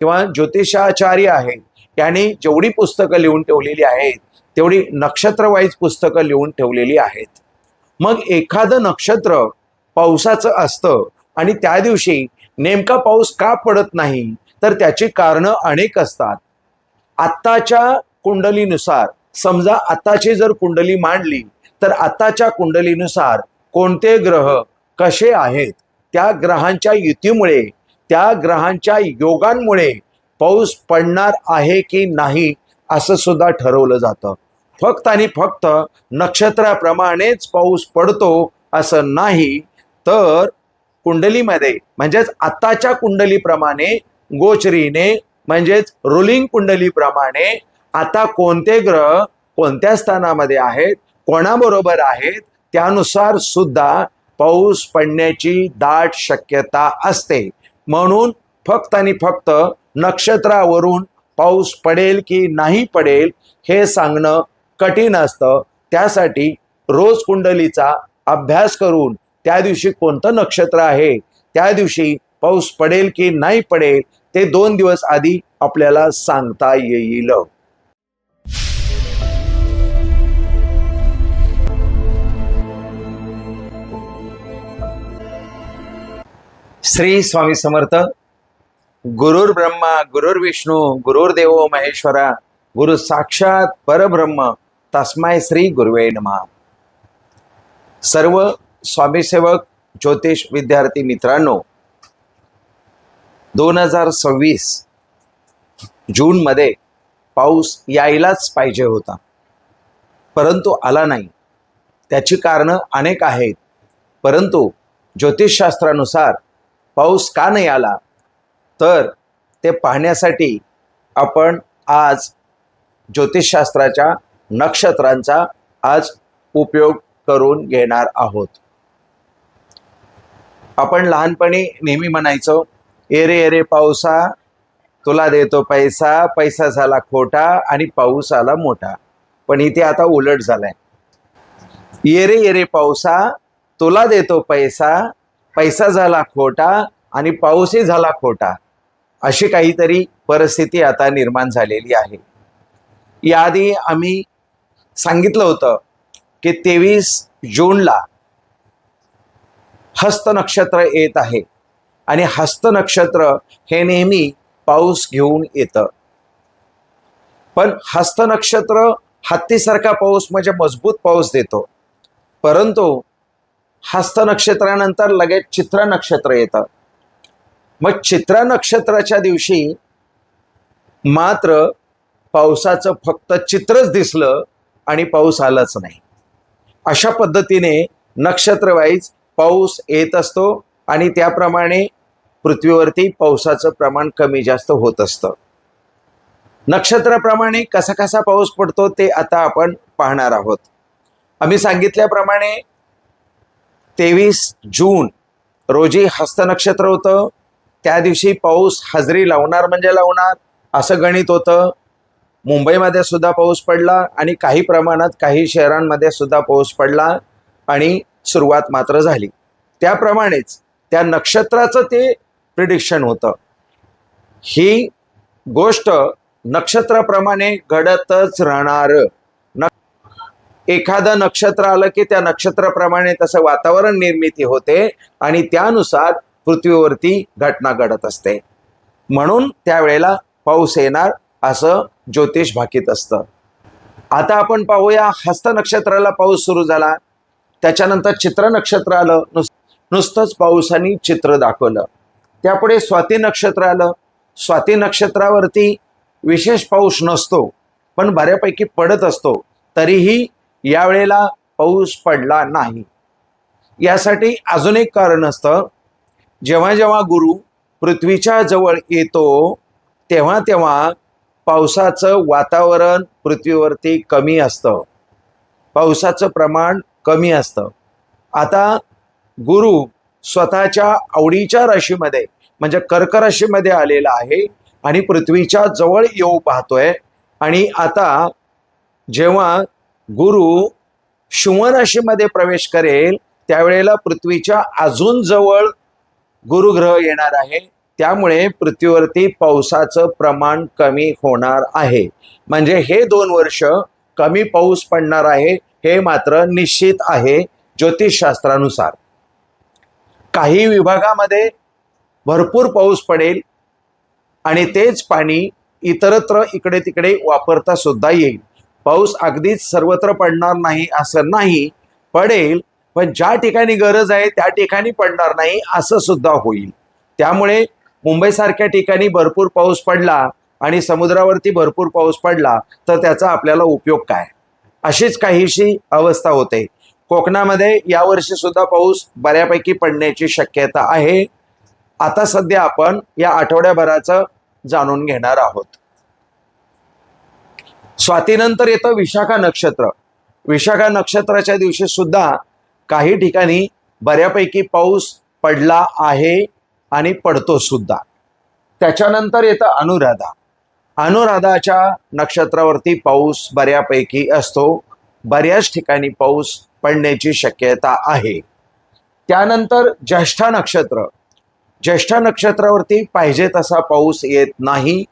किंवा ज्योतिषाचार्य आहेत यांनी जेवढी पुस्तकं लिहून ठेवलेली आहेत तेवढी नक्षत्र वाईज पुस्तकं लिहून ठेवलेली आहेत. मग एखादं नक्षत्र पावसाचं असतं आणि त्या दिवशी नेमका पाऊस का पडत नाही, तर त्याची कारणं अनेक असतात. आत्ताच्या कुंडलीनुसार, समजा आत्ताची जर कुंडली मांडली तर आत्ताच्या कुंडलीनुसार कोणते ग्रह कसे आहेत, त्या ग्रहांच्या युतीमुळे, त्या ग्रहांच्या योगांमुळे पाऊस पडणार आहे की नाही असं सुद्धा ठरवलं जातं. फक्त आणि फक्त नक्षत्राप्रमाणेच पाऊस पडतो असं नाही, तर कुंडलीमध्ये म्हणजेच आत्ताच्या कुंडलीप्रमाणे गोचरीने म्हणजेच रुलिंग कुंडलीप्रमाणे आता कोणते ग्रह कोणत्या स्थानामध्ये आहेत, कोणाबरोबर आहेत, त्यानुसार सुद्धा पाऊस पडण्याची दाट शक्यता असते. म्हणून फक्त आणि फक्त नक्षत्रावरून पाऊस पडेल की नाही पडेल हे सांगणं कठीण असतं. त्यासाठी रोज कुंडलीचा अभ्यास करून त्या दिवशी कोणतं नक्षत्र आहे, त्या दिवशी पाऊस पडेल की नाही पडेल ते 2 दिवस आधी आपल्याला सांगता येईल. श्री स्वामी समर्थ. गुरुर् ब्रह्मा गुरुर्विष्णू गुरुर्देव महेश्वरा, गुरु साक्षात परब्रह्म तस्मै श्री गुरुवे नमः. सर्व स्वामीसेवक ज्योतिष विद्यार्थी मित्रांनो, 2026 जूनमध्ये पाऊस यायलाच पाहिजे होता, परंतु आला नाही. त्याची कारणं अनेक आहेत, परंतु ज्योतिषशास्त्रानुसार पाऊस का नाही आला तर ते पाहण्यासाठी आपण आज ज्योतिषशास्त्राच्या नक्षत्रांचा आज उपयोग करून घेणार आहोत. आपण लहानपणी नेहमी म्हणायचो, एरे एरे पावसा तुला देतो पैसा, पैसा झाला खोटा आणि पाऊस आला मोठा. पण इथे आता उलट झालाय. एरे एरे पावसा तुला देतो पैसा, पैसा झाला खोटा आणि पाऊसही झाला खोटा, अशी काहीतरी परिस्थिती आता निर्माण झालेली आहे. याआधी आम्ही सांगितलं होतं की 23 जूनला हस्त नक्षत्र येत आहे आणि हस्त नक्षत्र हे नेहमी पाऊस घेऊन येतं. पण हस्त नक्षत्र हत्तीसारखा पाऊस म्हणजे मजबूत पाऊस देतो, परंतु हस्त नक्षत्रानंतर लगेच चित्रा नक्षत्र येतं. मग चित्रा नक्षत्राच्या दिवशी मात्र पावसाचं फक्त चित्रच दिसलं आणि पाऊस आलाच नाही. अशा पद्धतीने नक्षत्रवाईज पाऊस येत असतो आणि त्याप्रमाणे पृथ्वीवरती पावसाचं प्रमाण कमी जास्त होत असतं. नक्षत्राप्रमाणे कसा कसा पाऊस पडतो ते आता आपण पाहणार आहोत. आम्ही सांगितल्याप्रमाणे 23 जून रोजी हस्त नक्षत्र होतं. त्या दिवशी पाऊस हजेरी लावणार म्हणजे लावणार असं गणित होतं. मुंबईमध्ये सुद्धा पाऊस पडला आणि काही प्रमाणात काही शहरांमध्ये सुद्धा पाऊस पडला आणि सुरुवात मात्र झाली. त्याप्रमाणेच त्या नक्षत्राचं ते प्रिडिक्शन होतं. ही गोष्ट नक्षत्राप्रमाणे घडतच राहणार. एखादं नक्षत्र आलं की त्या नक्षत्राप्रमाणे तसं वातावरण निर्मिती होते आणि त्यानुसार पृथ्वीवरती घटना घडत असते. म्हणून त्यावेळेला पाऊस येणार असं ज्योतिष भाकीत असतं. आता आपण पाहूया, हस्त नक्षत्राला पाऊस सुरू झाला, त्याच्यानंतर चित्र नक्षत्र आलं, नुसतंच पावसाने चित्र दाखवलं. त्यापुढे स्वाती नक्षत्र आलं. स्वाती नक्षत्रावरती विशेष पाऊस नसतो, पण बऱ्यापैकी पडत असतो. तरीही यावेळेला पाऊस पडला नाही. यासाठी अजून एक कारण असतं. जेव्हा जेव्हा गुरु पृथ्वीच्या जवळ येतो तेव्हा तेव्हा पावसाचं वातावरण पृथ्वीवरती कमी असतं, पावसाचं प्रमाण कमी असतं. आता गुरु स्वतःच्या आवडीच्या राशीमध्ये म्हणजे कर्क राशीमध्ये आलेला आहे आणि पृथ्वीच्या जवळ येऊ पाहतोय. आणि आता जेव्हा गुरु सिंह राशीमध्ये प्रवेश करेल त्यावेळेला पृथ्वीच्या अजून जवळ गुरुग्रह येणार आहे. त्यामुळे पृथ्वीवरती पावसाचं प्रमाण कमी होणार आहे. म्हणजे हे 2 वर्ष कमी पाऊस पडणार आहे हे मात्र निश्चित आहे ज्योतिषशास्त्रानुसार. काही विभागामध्ये भरपूर पाऊस पडेल आणि तेच पाणी इतरत्र इकडे तिकडे वापरता सुद्धा येईल. पाऊस अगदीच सर्वत्र पडणार नाही असं नाही, पडेल, पण ज्या ठिकाणी गरज आहे त्या ठिकाणी पडणार नाही असं सुद्धा होईल. त्यामुळे मुंबईसारख्या ठिकाणी भरपूर पाऊस पडला आणि समुद्रावरती भरपूर पाऊस पडला तर त्याचा आपल्याला उपयोग काय, अशीच काहीशी अवस्था होते. कोकणामध्ये यावर्षी सुद्धा पाऊस बऱ्यापैकी पडण्याची शक्यता आहे. आता सध्या आपण या आठवड्याभराचं जाणून घेणार आहोत. स्वातीनंतर येतं विशाखा नक्षत्र. विशाखा नक्षत्राच्या दिवशी सुद्धा काही ठिकाणी बऱ्यापैकी पाऊस पडला आहे आणि पडतो सुद्धा. त्याच्यानंतर येतं अनुराधा. अनुराधाच्या नक्षत्रावरती पाऊस बऱ्यापैकी असतो. बऱ्याच ठिकाणी पाऊस पडण्याची शक्यता आहे. त्यानंतर ज्येष्ठा नक्षत्र. ज्येष्ठा नक्षत्रावरती पाहिजे तसा पाऊस येत नाही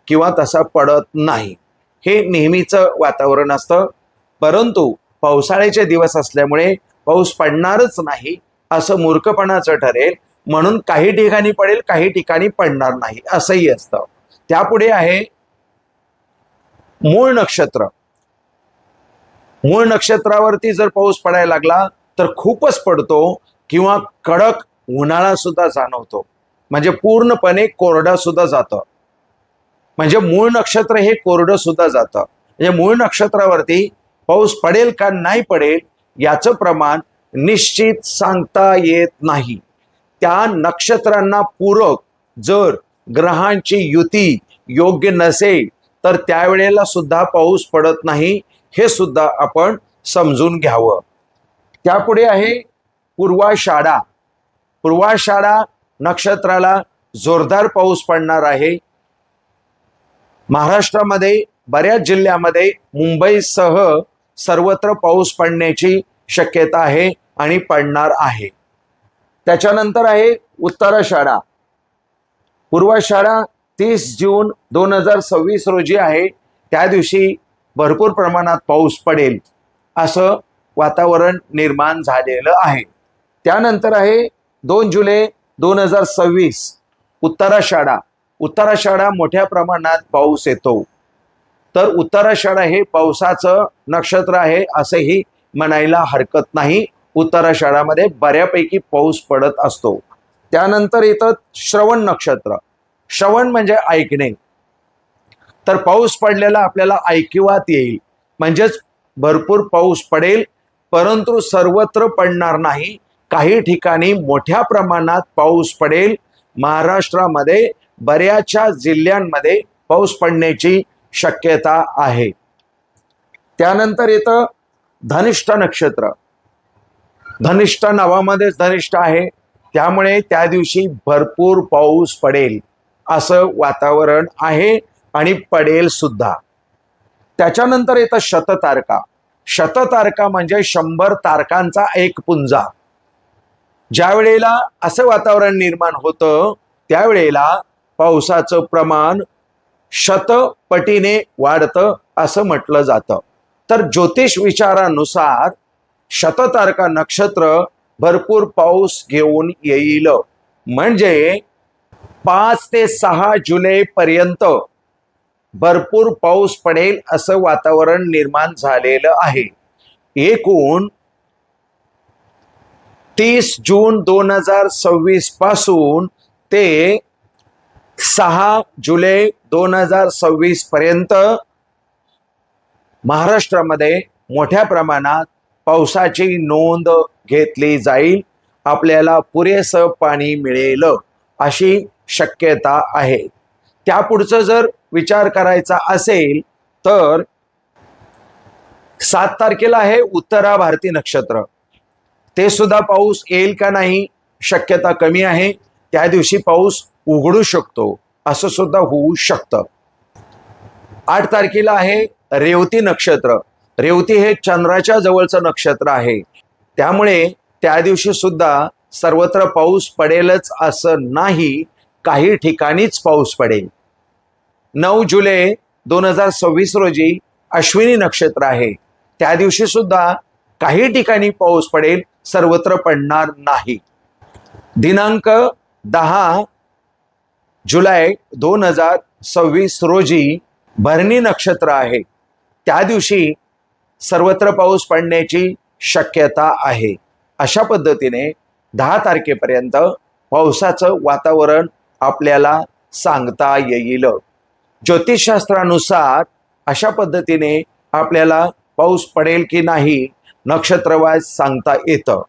किंवा तसा पडत नाही. हे नेहमीचं वातावरण असतं, परंतु पावसाळ्याचे दिवस असल्यामुळे पाऊस पडणारच नाही असं मूर्खपणाचं ठरेल, म्हणून काही ठिकाणी पडेल काही ठिकाणी पडणार नाही असंही असतं. त्यापुढे आहे मूळ नक्षत्र. मूळ नक्षत्रावरती जर पाऊस पडायला लागला तर खूपच पडतो किंवा कडक उन्हाळा सुद्धा जाणवतो, म्हणजे पूर्णपणे कोरडा सुद्धा जातं. म्हणजे मूळ नक्षत्र हे कोरडं सुद्धा जातं. म्हणजे मूळ नक्षत्रावरती पाऊस पडेल का नाही पडेल याचं प्रमाण निश्चित सांगता येत नाही. त्या नक्षत्रांना पूरक जर ग्रहांची युती योग्य नसेल तर त्यावेळेला सुद्धा पाऊस पडत नाही, हे सुद्धा आपण समजून घ्यावं. त्यापुढे आहे पूर्वाषाढा. पूर्वाषाढा नक्षत्राला जोरदार पाऊस पडणार आहे. महाराष्ट्रामध्ये बऱ्याच जिल्ह्यामध्ये मुंबईसह सर्वत्र पाऊस पडण्याची शक्यता आहे आणि पडणार आहे. त्याच्यानंतर आहे उत्तराषाढा. पूर्वाषाढा 30 जून 2026 रोजी आहे. त्या दिवशी भरपूर प्रमाणात पाऊस पडेल असं वातावरण निर्माण झालेलं आहे. त्यानंतर आहे 2 जुलै 2026 उत्तराषाढा. उत्तराषाढा मोठ्या प्रमाणात पाऊस येतो. तर उत्तराषाढा हे पावसाचं नक्षत्र आहे असंही म्हणायला हरकत नाही. उत्तराषाढामध्ये बऱ्यापैकी पाऊस पडत असतो. त्यानंतर येतं श्रवण नक्षत्र. श्रवण म्हणजे ऐकणे. तर पाऊस पडलेला आपल्याला ऐकिवात येईल, म्हणजेच भरपूर पाऊस पडेल, परंतु सर्वत्र पडणार नाही. काही ठिकाणी मोठ्या प्रमाणात पाऊस पडेल. महाराष्ट्रामध्ये बऱ्याचशा जिल्ह्यांमध्ये पाऊस पडण्याची शक्यता आहे. त्यानंतर येतं धनिष्ठ नक्षत्र. धनिष्ठ नावामध्येच धनिष्ठ आहे, त्यामुळे त्या दिवशी भरपूर पाऊस पडेल असं वातावरण आहे आणि पडेल सुद्धा. त्याच्यानंतर येतं शततारका. शततारका म्हणजे 100 तारकांचा एक पुंजा. ज्या वेळेला असं वातावरण निर्माण होतं त्यावेळेला पावसाचं प्रमाण शतपटीने वाढतं असं म्हटलं जातं. तर ज्योतिष विचारानुसार शततारका नक्षत्र भरपूर पाऊस घेऊन येईल. म्हणजे 5 ते 6 जुलै पर्यंत भरपूर पाऊस पडेल असं वातावरण निर्माण झालेलं आहे. एकूण 30 जून 2026 पासून ते 6 जुलै 2026 पर्यंत महाराष्ट्रामध्ये मोठ्या प्रमाणात पावसाची नोंद घेतली जाईल. आपल्याला पुरेसं पाणी मिळेल अशी शक्यता आहे. त्यापुढचं जर विचार करायचा असेल तर 7 तारखेला आहे उत्तरा भारती नक्षत्र. ते सुद्धा पाऊस येईल का नाही शक्यता कमी आहे. त्या दिवशी पाऊस उघडू शकतो असं सुद्धा होऊ शकतं. 8 तारखेला आहे रेवती नक्षत्र. रेवती हे चंद्राच्या जवळचं नक्षत्र आहे, त्यामुळे त्या दिवशी सुद्धा सर्वत्र पाऊस पडेलच असं नाही. काही ठिकाणीच पाऊस पडेल. 9 जुलै 2026 रोजी अश्विनी नक्षत्र आहे. त्या दिवशी सुद्धा काही ठिकाणी पाऊस पडेल, सर्वत्र पडणार नाही. दिनांक 10 जुलै 2026 रोजी भरणी नक्षत्र आहे. त्या दिवशी सर्वत्र पाऊस पडण्याची शक्यता आहे. अशा पद्धतीने 10 तारखेपर्यंत पावसाचं वातावरण आपल्याला सांगता येईल. ज्योतिषशास्त्रानुसार अशा पद्धतीने आपल्याला पाऊस पडेल की नाही नक्षत्रवाईज सांगता येतं.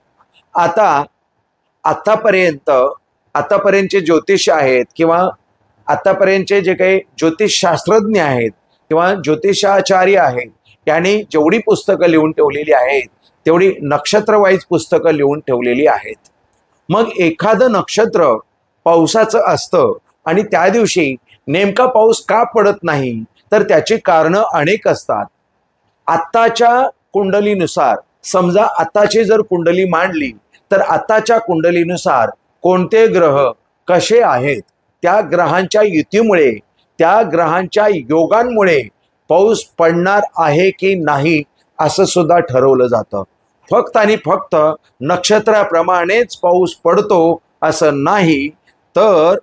आतापर्यंतचे ज्योतिष आहेत किंवा आतापर्यंतचे जे काही ज्योतिषशास्त्रज्ञ आहेत किंवा ज्योतिषाचार्य आहेत यांनी जेवढी पुस्तकं लिहून ठेवलेली आहेत तेवढी नक्षत्रवाईज पुस्तकं लिहून ठेवलेली आहेत. मग एखादं नक्षत्र पावसाचं असतं आणि त्या दिवशी नेमका पाऊस का पडत नाही तर त्याची कारणं अनेक असतात. आत्ताच्या कुंडलीनुसार समजा आताची जर कुंडली मांडली तर आताच्या कुंडलीनुसार कोणते ग्रह कसे आहेत त्या ग्रहांच्या युतीमुळे त्या ग्रहांच्या योगांमुळे पाऊस पडणार आहे की नाही असं सुद्धा ठरवलं जातं. फक्त आणि फक्त नक्षत्राप्रमाणेच पाऊस पडतो असं नाही, तर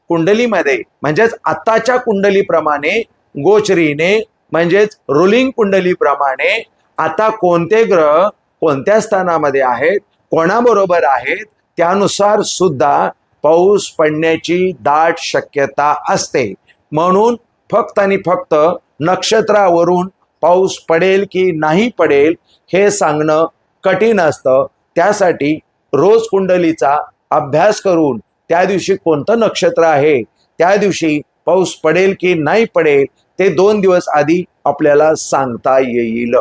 कुंडलीमध्ये म्हणजेच आताच्या कुंडलीप्रमाणे गोचरीने म्हणजेच रुलिंग कुंडलीप्रमाणे आता कोणते ग्रह कोणत्या स्थानामध्ये आहेत कोणाबरोबर आहेत त्यानुसार सुद्धा पाऊस पडण्याची दाट शक्यता असते. म्हणून फक्त आणि फक्त नक्षत्रावरून पाऊस पडेल की नाही पडेल हे सांगणं कठीण असतं. त्यासाठी रोज कुंडलीचा अभ्यास करून त्या दिवशी कोणतं नक्षत्र आहे त्या दिवशी पाऊस पडेल की नाही पडेल ते 2 दिवस आधी आपल्याला सांगता येईल.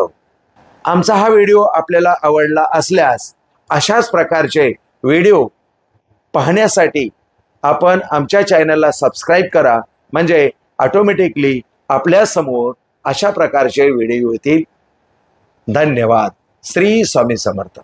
आमचा हा व्हिडिओ आपल्याला आवडला असल्यास अशाच प्रकारचे व्हिडिओ पाहण्यासाठी आपण आमच्या चॅनलला सबस्क्राईब करा, म्हणजे ऑटोमॅटिकली आपल्यासमोर अशा प्रकारचे व्हिडिओ येतील. धन्यवाद. श्री स्वामी समर्थ.